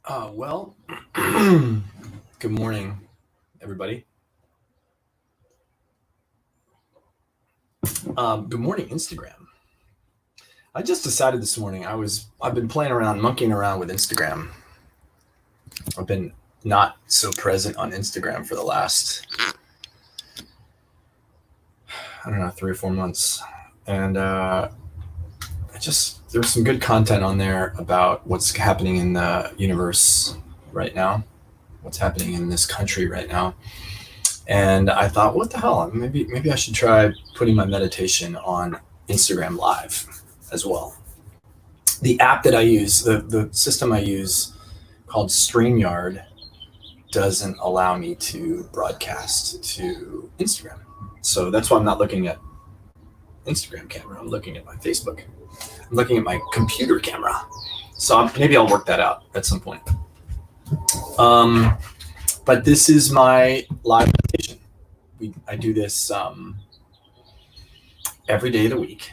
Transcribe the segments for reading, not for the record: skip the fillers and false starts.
Well, good morning, everybody. Good morning, Instagram. I just decided this morning I've been playing around, monkeying around with Instagram. I've been not so present on Instagram for the last, 3 or 4 months. And there's some good content on there about what's happening in the universe right now, what's happening in this country right now. And I thought, what the hell? Maybe I should try putting my meditation on Instagram Live as well. The app that I use, the system I use called StreamYard, doesn't allow me to broadcast to Instagram. So that's why I'm not looking at Instagram camera. I'm looking at my Facebook. I'm looking at my computer camera. So maybe I'll work that out at some point. But this is my live meditation. I do this every day of the week.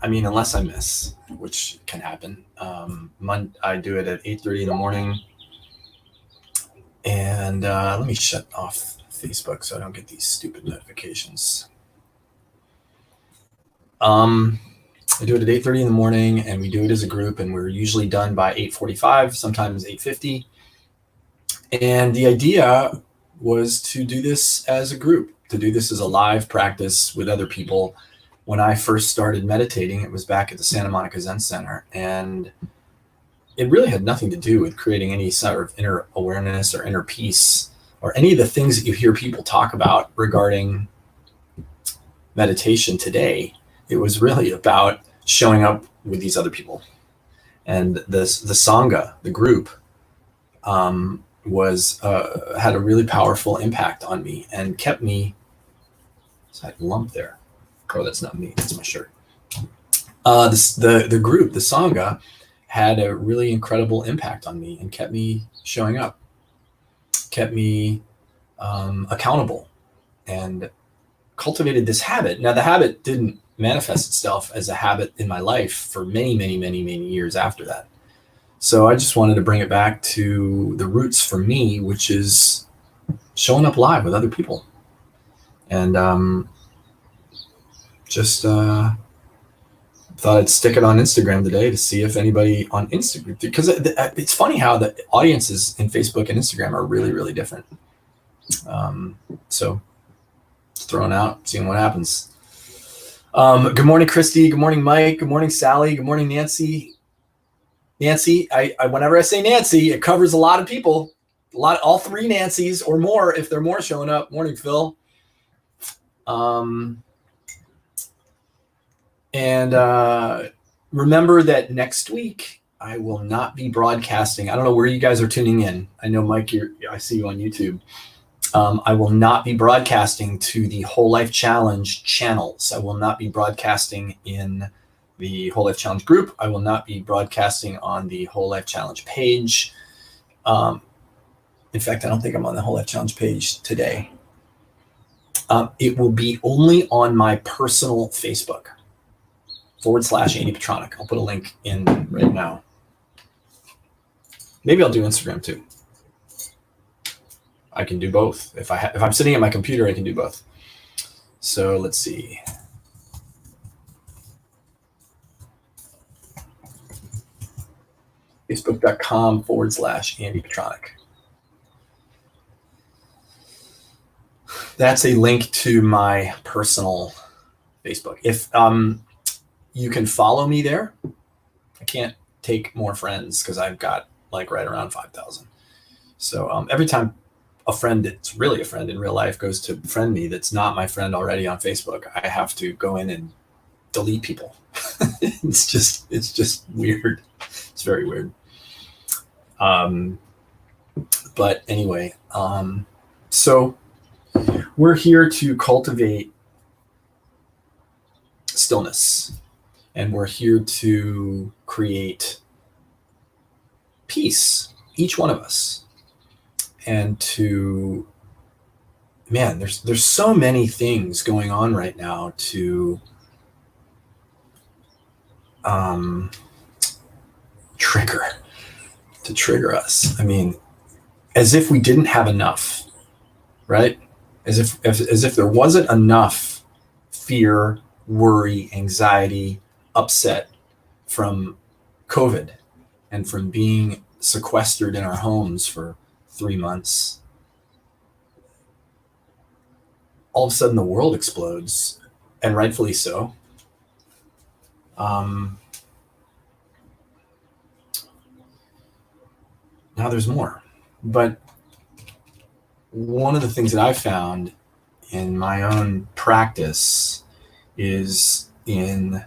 I mean, unless I miss, which can happen. I do it at 8:30 in the morning. And let me shut off Facebook so I don't get these stupid notifications. I do it at 8:30 in the morning, and we do it as a group, and we're usually done by 8:45, sometimes 8:50. And the idea was to do this as a group, to do this as a live practice with other people. When I first started meditating, it was back at the Santa Monica Zen Center, and it really had nothing to do with creating any sort of inner awareness or inner peace or any of the things that you hear people talk about regarding meditation today. It was really about showing up with these other people. And the Sangha, the group, had a really powerful impact on me and kept me. It's that lump there. Oh, that's not me. That's my shirt. The group, the Sangha, had a really incredible impact on me and kept me showing up, kept me accountable, and cultivated this habit. Now, the habit didn't manifest itself as a habit in my life for many, many, many, many years after that. So I just wanted to bring it back to the roots for me, which is showing up live with other people. And thought I'd stick it on Instagram today to see if anybody on Instagram, because it's funny how the audiences in Facebook and Instagram are really, really different. So just throwing out, seeing what happens. Good morning, Christy. Good morning, Mike. Good morning, Sally. Good morning, Nancy. Nancy, I whenever I say Nancy, it covers a lot of people, all three Nancys or more if there are more showing up. Morning, Phil. And remember that next week I will not be broadcasting. I don't know where you guys are tuning in. I know, Mike, I see you on YouTube. I will not be broadcasting to the Whole Life Challenge channels. I will not be broadcasting in the Whole Life Challenge group. I will not be broadcasting on the Whole Life Challenge page. In fact, I don't think I'm on the Whole Life Challenge page today. It will be only on my personal Facebook. /Andy Petronic. I'll put a link in right now. Maybe I'll do Instagram too. I can do both. If I'm sitting at my computer, I can do both. So let's see. Facebook.com/Andy Petronic. That's a link to my personal Facebook. If you can follow me there. I can't take more friends because I've got like right around 5,000. So every time a friend that's really a friend in real life goes to friend me that's not my friend already on Facebook, I have to go in and delete people. It's just weird. It's very weird. But anyway, so we're here to cultivate stillness. And we're here to create peace, each one of us. And there's so many things going on right now to trigger to trigger us. I mean, as if we didn't have enough, right? As if there wasn't enough fear, worry, anxiety, upset from COVID and from being sequestered in our homes for 3 months. All of a sudden the world explodes, and rightfully so. Now there's more. But one of the things that I've found in my own practice is to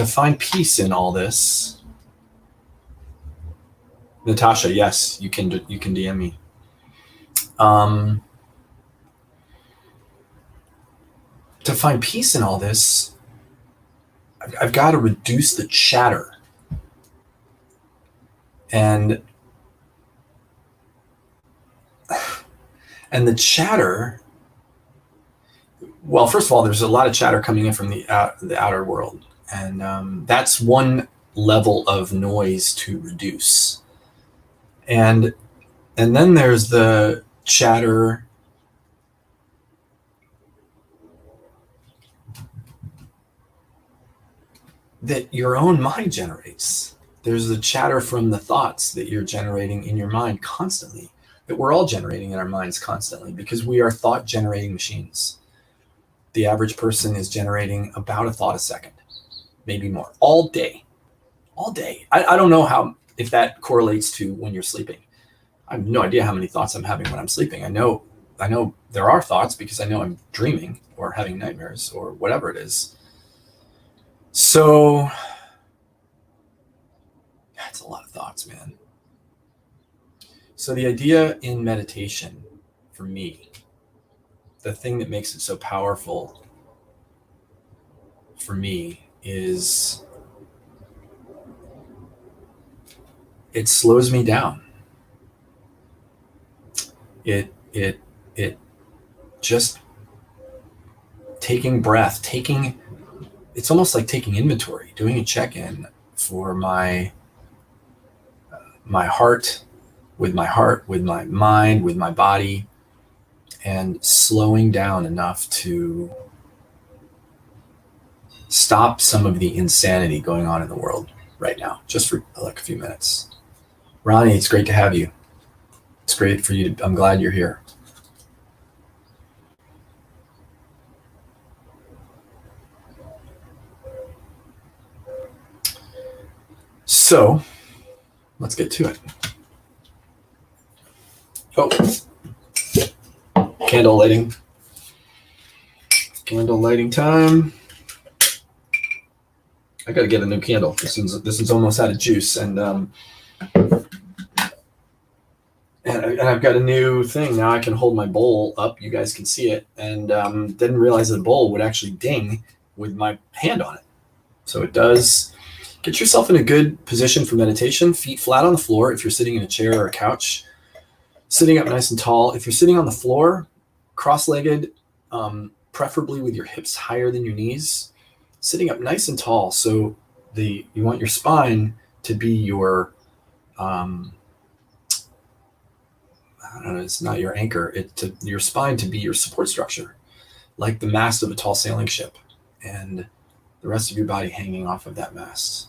find peace in all this. Natasha, yes, you can DM me. To find peace in all this, I've got to reduce the chatter. And the chatter, well, first of all, there's a lot of chatter coming in from the outer world. And that's one level of noise to reduce. And then there's the chatter that your own mind generates. There's the chatter from the thoughts that you're generating in your mind constantly, that we're all generating in our minds constantly, because we are thought generating machines. The average person is generating about a thought a second, maybe more, all day. I don't know if that correlates to when you're sleeping. I have no idea how many thoughts I'm having when I'm sleeping. I know there are thoughts because I know I'm dreaming or having nightmares or whatever it is. So that's a lot of thoughts, man. So the idea in meditation, for me, the thing that makes it so powerful for me is it slows me down. It just taking breath, it's almost like taking inventory, doing a check-in for my heart, with my mind, with my body, and slowing down enough to stop some of the insanity going on in the world right now, just for like a few minutes. Ronnie, it's great to have you. It's great for you. I'm glad you're here. So let's get to it. Oh, candle lighting time. I got to get a new candle. This one's almost out of juice, and I've got a new thing now. I can hold my bowl up. You guys can see it, and didn't realize the bowl would actually ding with my hand on it. So it does. Get yourself in a good position for meditation. Feet flat on the floor if you're sitting in a chair or a couch. Sitting up nice and tall. If you're sitting on the floor, cross-legged, preferably with your hips higher than your knees. Sitting up nice and tall. So you want your spine to be your I don't know, it's not your anchor. Your spine to be your support structure, like the mast of a tall sailing ship, and the rest of your body hanging off of that mast.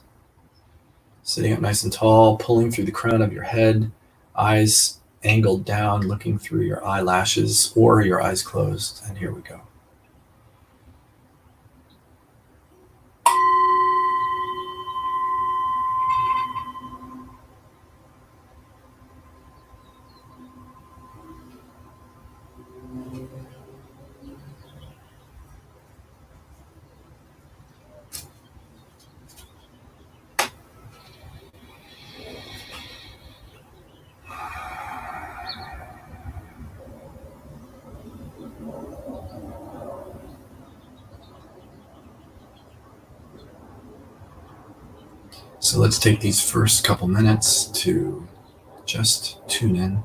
Sitting up nice and tall, pulling through the crown of your head, eyes angled down, looking through your eyelashes or your eyes closed. And here we go. So let's take these first couple minutes to just tune in.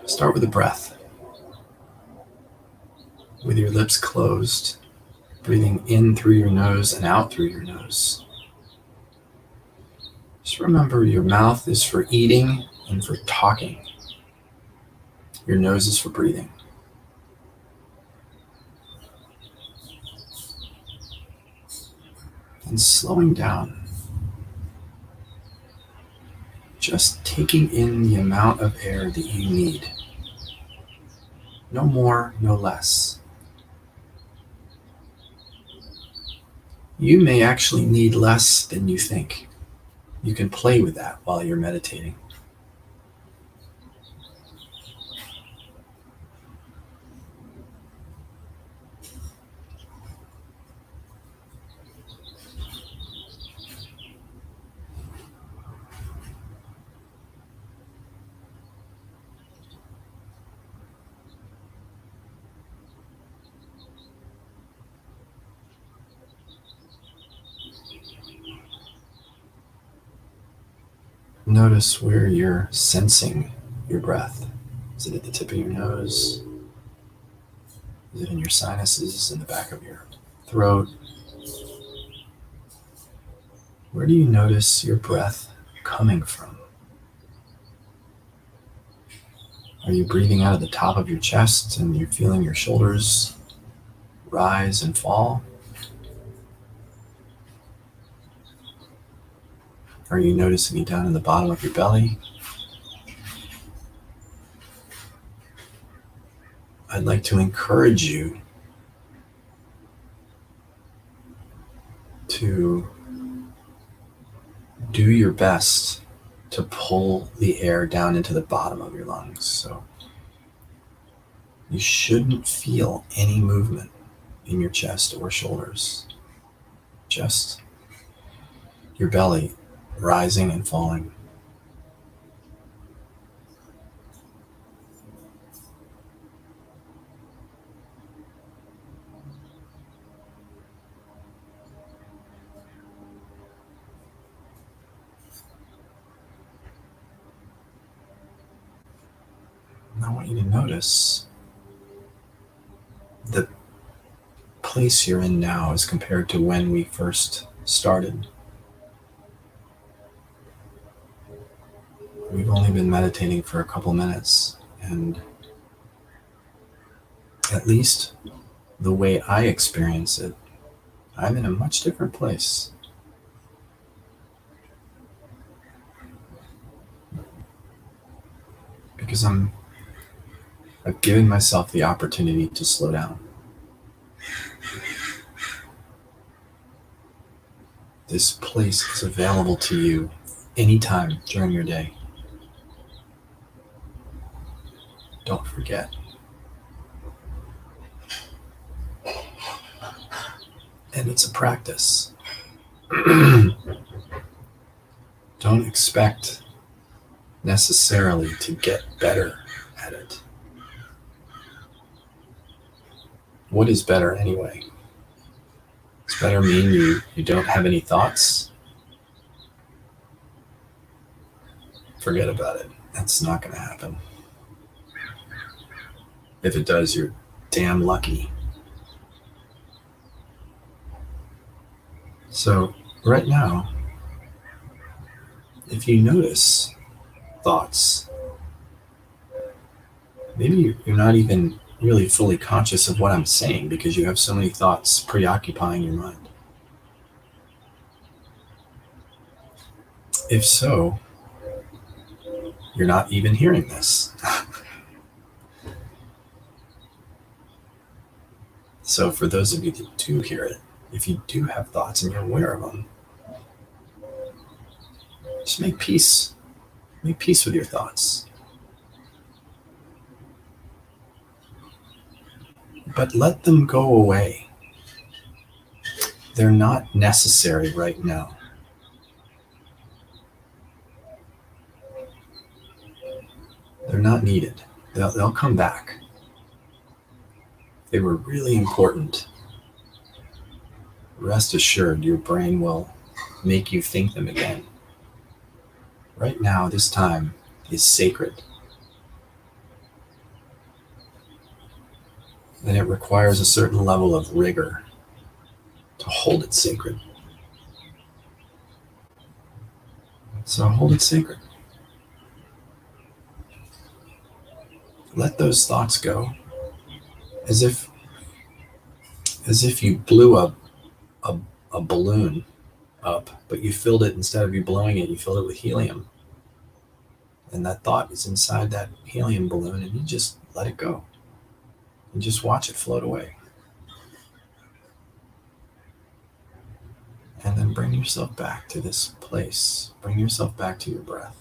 Start with the breath. With your lips closed, breathing in through your nose and out through your nose. remember your mouth is for eating and for talking. Your nose is for breathing. And slowing down. Just taking in the amount of air that you need. No more, no less. You may actually need less than you think. You can play with that while you're meditating. Notice where you're sensing your breath. Is it at the tip of your nose? Is it in your sinuses, in the back of your throat? Where do you notice your breath coming from? Are you breathing out of the top of your chest and you're feeling your shoulders rise and fall? Are you noticing it down in the bottom of your belly? I'd like to encourage you to do your best to pull the air down into the bottom of your lungs. So you shouldn't feel any movement in your chest or shoulders. Just your belly rising and falling. And I want you to notice the place you're in now as compared to when we first started. We've only been meditating for a couple minutes, and at least the way I experience it, I'm in a much different place. Because I've given myself the opportunity to slow down. This place is available to you anytime during your day. Don't forget. And it's a practice. Don't expect necessarily to get better at it. What is better anyway? Does better mean you don't have any thoughts? Forget about it. That's not going to happen. If it does, you're damn lucky. So right now, if you notice thoughts, maybe you're not even really fully conscious of what I'm saying because you have so many thoughts preoccupying your mind. If so, you're not even hearing this. So for those of you that do hear it, if you do have thoughts and you're aware of them, just make peace. Make peace with your thoughts. But let them go away. They're not necessary right now. They're not needed. They'll come back. They were really important. Rest assured, your brain will make you think them again. Right now, this time is sacred. And it requires a certain level of rigor to hold it sacred. So hold it sacred. Let those thoughts go as if you blew a, a balloon up, but you filled it, instead of you blowing it, you filled it with helium. And that thought is inside that helium balloon, and you just let it go. And just watch it float away. And then bring yourself back to this place. Bring yourself back to your breath.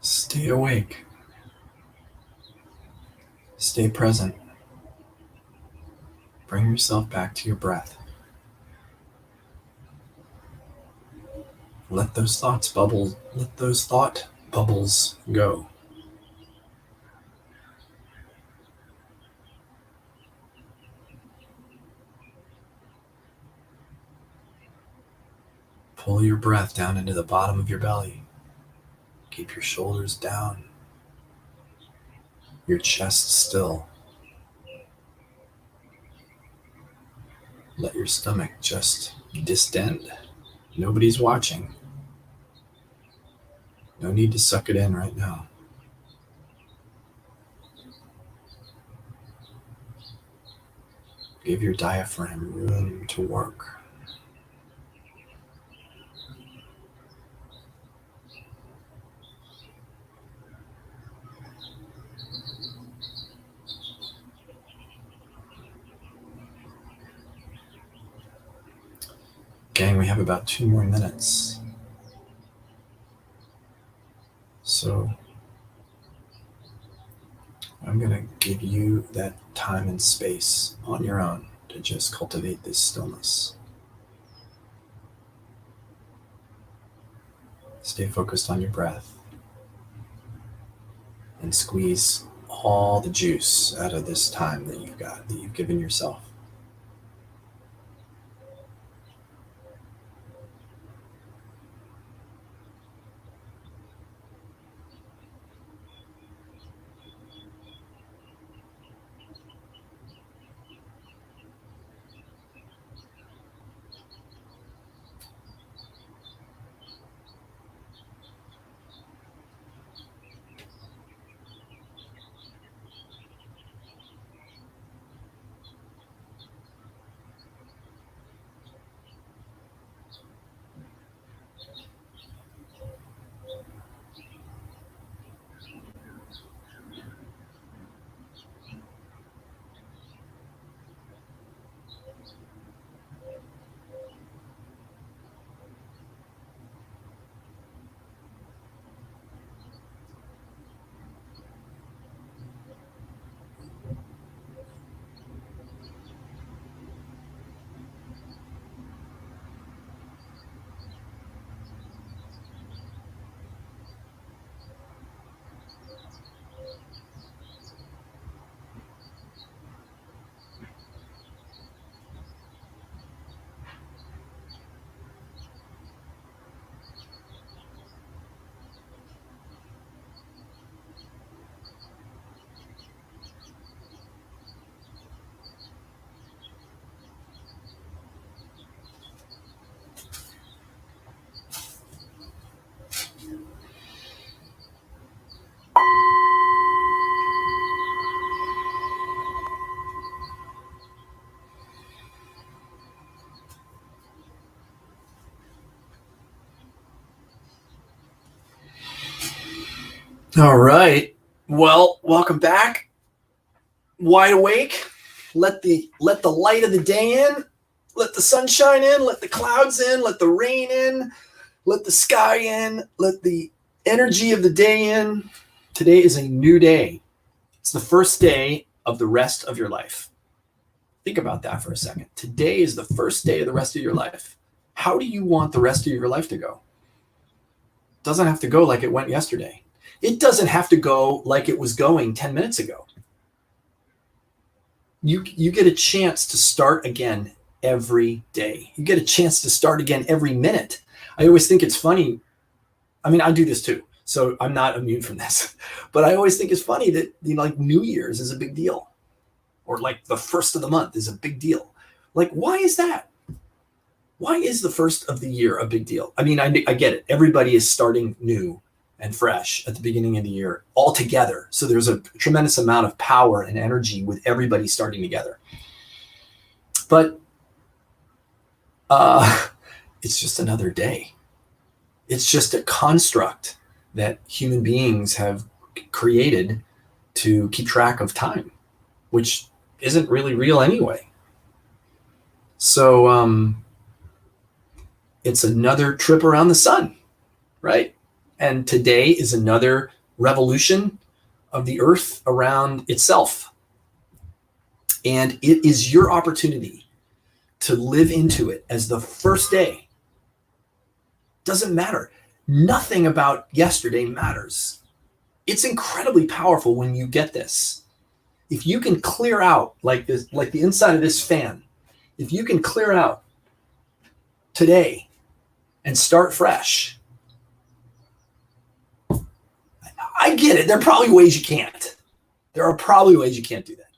Stay awake. Stay present. Bring yourself back to your breath. Let those thought bubbles go. Pull your breath down into the bottom of your belly. Keep your shoulders down. Your chest still. Let your stomach just distend. Nobody's watching. No need to suck it in right now. Give your diaphragm room to work. Gang, we have about 2 more minutes. So I'm going to give you that time and space on your own to just cultivate this stillness. Stay focused on your breath and squeeze all the juice out of this time that you've given yourself. All right. Well, welcome back. Wide awake. Let the light of the day in. Let the sunshine in. Let the clouds in. Let the rain in. Let the sky in. Let the energy of the day in. Today is a new day. It's the first day of the rest of your life. Think about that for a second. Today is the first day of the rest of your life. How do you want the rest of your life to go? It doesn't have to go like it went yesterday. It doesn't have to go like it was going 10 minutes ago. You get a chance to start again every day. You get a chance to start again every minute. I always think it's funny. I mean, I do this too, so I'm not immune from this. But I always think it's funny that, like New Year's is a big deal, or like the first of the month is a big deal. Like, why is that? Why is the first of the year a big deal? I mean, I get it. Everybody is starting new and fresh at the beginning of the year all together. So there's a tremendous amount of power and energy with everybody starting together. But it's just another day. It's just a construct that human beings have created to keep track of time, which isn't really real anyway. So it's another trip around the sun, right? And today is another revolution of the earth around itself. And it is your opportunity to live into it as the first day. Doesn't matter. Nothing about yesterday matters. It's incredibly powerful when you get this. If you can clear out like this, like the inside of this fan, if you can clear out today and start fresh, I get it. There are probably ways you can't. There are probably ways you can't do that.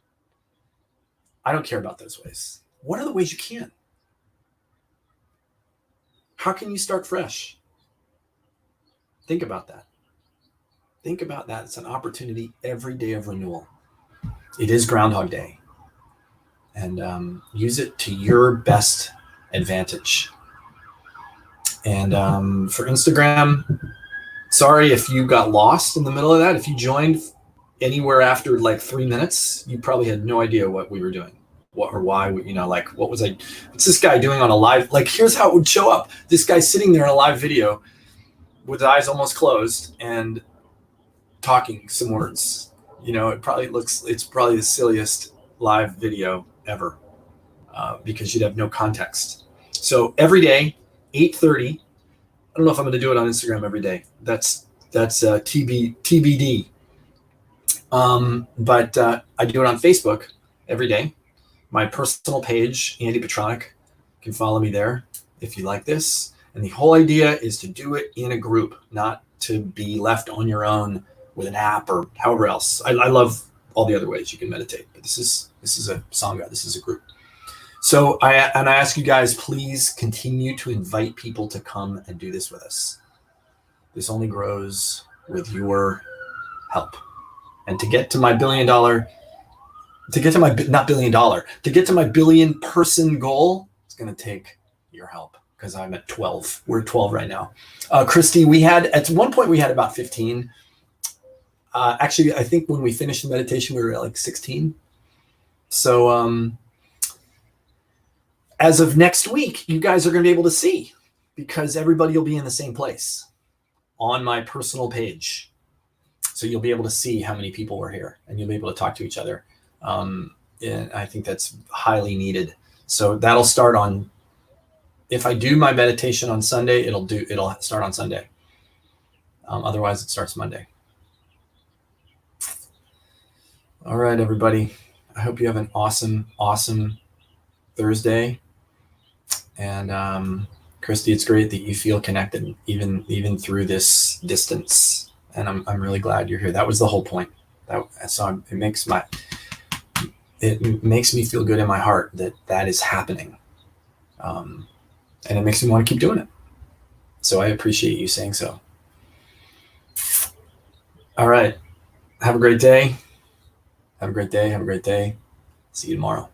I don't care about those ways. What are the ways you can? How can you start fresh? Think about that. Think about that. It's an opportunity every day of renewal. It is Groundhog Day. And use it to your best advantage. And for Instagram, sorry if you got lost in the middle of that. If you joined anywhere after like 3 minutes, you probably had no idea what we were doing, what or why. Like what was I? What's this guy doing on a live? Like here's how it would show up. This guy's sitting there in a live video with his eyes almost closed and talking some words. It's probably the silliest live video ever because you'd have no context. So every day, 8:30. I don't know if I'm going to do it on Instagram every day. That's TBD. But I do it on Facebook every day. My personal page, Andy Petronic, you can follow me there if you like this. And the whole idea is to do it in a group, not to be left on your own with an app or however else. I love all the other ways you can meditate, but this is a Sangha. This is a group. So I ask you guys, please continue to invite people to come and do this with us. This only grows with your help. And to get to my billion person goal, it's going to take your help because I'm at 12. We're at 12 right now. Christy, at one point we had about 15. Actually, I think when we finished the meditation, we were at like 16. So, as of next week, you guys are going to be able to see because everybody will be in the same place on my personal page. So you'll be able to see how many people were here and you'll be able to talk to each other. And I think that's highly needed. So that'll start if I do my meditation on Sunday, it'll start on Sunday. Otherwise it starts Monday. All right, everybody. I hope you have an awesome, awesome Thursday. And Christy, it's great that you feel connected even through this distance. And I'm really glad you're here. That was the whole point. It makes me feel good in my heart that is happening. And it makes me want to keep doing it. So I appreciate you saying so. All right. Have a great day. Have a great day. See you tomorrow.